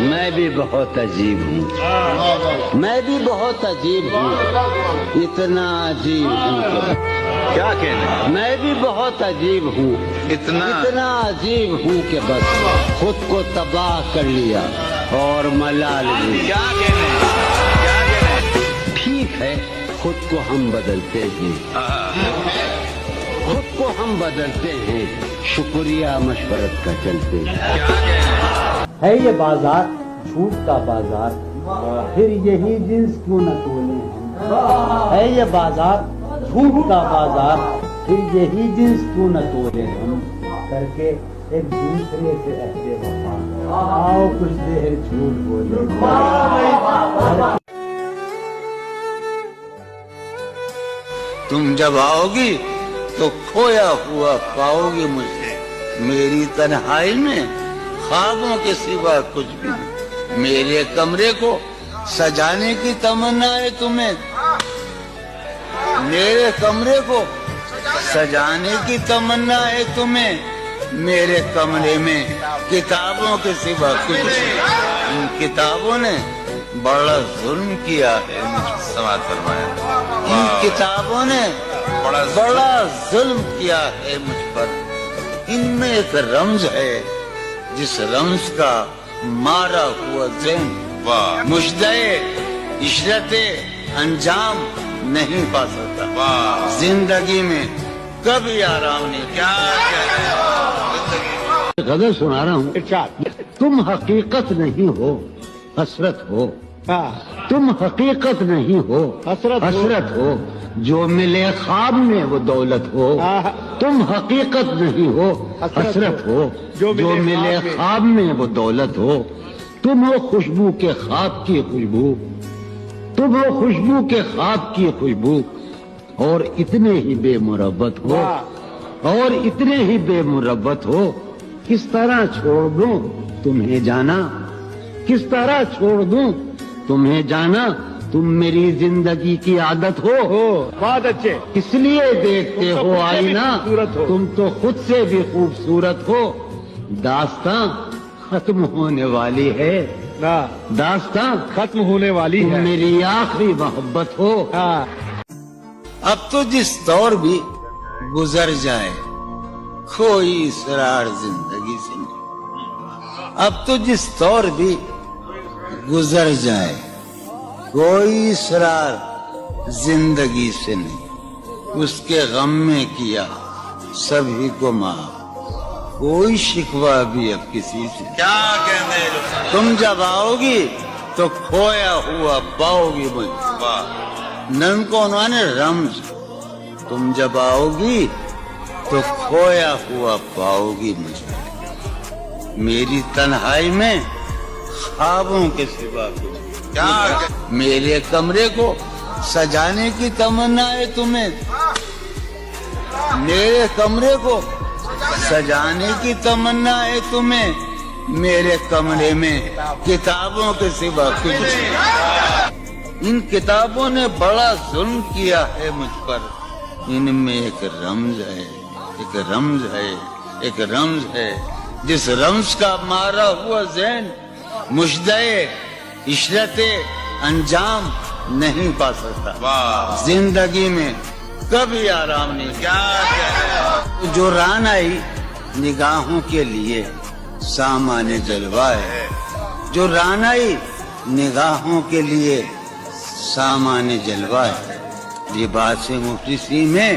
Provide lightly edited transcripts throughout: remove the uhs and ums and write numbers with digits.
میں بھی بہت عجیب ہوں، میں بھی بہت عجیب ہوں، اتنا عجیب ہوں کہ کیا کہنا میں بھی بہت عجیب ہوں، اتنا عجیب ہوں کہ بس خود کو تباہ کر لیا اور ملال لی۔ کیا کہنا ٹھیک ہے، خود کو ہم بدلتے ہیں، خود کو ہم بدلتے ہیں، شکریہ مشورت کا چلتے ہیں۔ ہے یہ بازار جھوٹ کا بازار، پھر یہی جنس کیوں نہ تولیں ہم۔ ہے یہ بازار جھوٹ کا بازار، پھر یہی جنس کیوں نہ تولیں ہم، کر کے ایک دوسرے سے عہد وفا، آؤ کچھ دیر جھوٹ بولے۔ تم جب آؤ گی تو کھویا ہوا پاؤ گی مجھے، میری تنہائی میں خوابوں کے سوا کچھ بھی نہیں، میرے کمرے کو سجانے کی تمنا ہے تمہیں، میرے کمرے کو سجانے کی تمنا ہے تمہیں، میرے کمرے میں کتابوں کے سوا کچھ نہیں، ان کتابوں نے بڑا ظلم کیا ہے مجھ پر، سماعت فرمایا، ان کتابوں نے بڑا ظلم کیا ہے مجھ پر، ان میں ایک رمز ہے جس رمز کا مارا ہوا ذہن مجدے عشرت انجام نہیں پا سکتا، زندگی میں کبھی آرام نہیں۔ کیا غزل سنا رہا ہوں۔ تم حقیقت نہیں ہو، حسرت ہو، تم حقیقت نہیں ہو، حسرت ہو، جو ملے خواب میں وہ دولت ہو، تم حقیقت نہیں ہو، حسرت ہو، جو ملے خواب میں وہ دولت ہو، تم ہو خوشبو کے خواب کی خوشبو، تم ہو خوشبو کے خواب کی خوشبو، اور اتنے ہی بے مربت ہو، اور اتنے ہی بے مربت ہو، کس طرح چھوڑ دوں تمہیں جانا، کس طرح چھوڑ دوں تمہیں جانا، تم میری زندگی کی عادت ہو، بہت اچھے، اس لیے دیکھتے ہو آئینہ، تم تو خود سے بھی خوبصورت ہو، داستاں ختم ہونے والی ہے، داستاں ختم ہونے والی تم ہے۔ میری آخری محبت ہو۔ اب تو جس دور بھی گزر جائے کوئی اسرار زندگی سے نہیں، اب تو جس دور بھی گزر جائے کوئی اسرار زندگی سے نہیں، اس کے غم میں کیا سبھی کو معاف، کوئی شکوہ بھی اب کسی سے۔ کیا کہنے تم جب آؤ گی تو کھویا ہوا پاؤ گی مجھے، نن کو انہوں نے رمز، تم جب آؤ گی تو کھویا ہوا پاؤ گی مجھے، میری تنہائی میں خوابوں کے سوا کچھ، میرے کمرے کو سجانے کی تمنا ہے تمہیں، میرے کمرے کو سجانے کی تمنا ہے تمہیں، میرے کمرے میں کتابوں کے سوا کچھ نہیں، ان کتابوں نے بڑا ظلم کیا ہے مجھ پر، ان میں ایک رمز ہے، ایک رمز ہے، ایک رمز ہے، جس رمز کا مارا ہوا ذہن مجدے عشرت انجام نہیں پا سکتا، زندگی میں کبھی آرام نہیں۔ کیا جو رانائی نگاہوں کے لیے سامان جلوہ ہے، جو رانائی نگاہوں کے لیے سامان جلوہ ہے، لباس مفلسی میں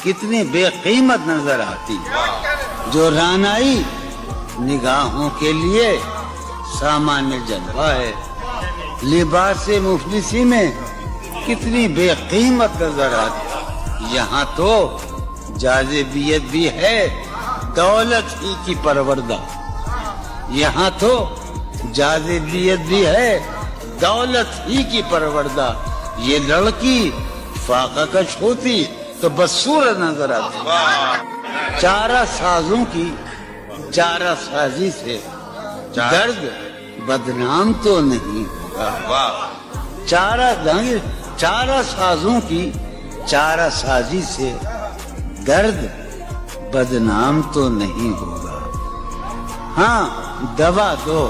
کتنی بے قیمت نظر آتی، جو رانائی نگاہوں کے لیے سامان جلوہ ہے، لباس مفلسی میں کتنی بے قیمت نظر آتی، یہاں تو جاذبیت بھی ہے دولت ہی کی پروردہ، یہاں تو جاذبیت بھی ہے دولت ہی کی پروردہ، یہ لڑکی فاقہ کش ہوتی تو بدصورت نظر آتی، چارہ سازوں کی چارہ سازی سے درد بدنام تو نہیں ہوگا، چارہ سازوں کی چارہ سازی سے درد بدنام تو نہیں ہوگا، ہاں دوا دو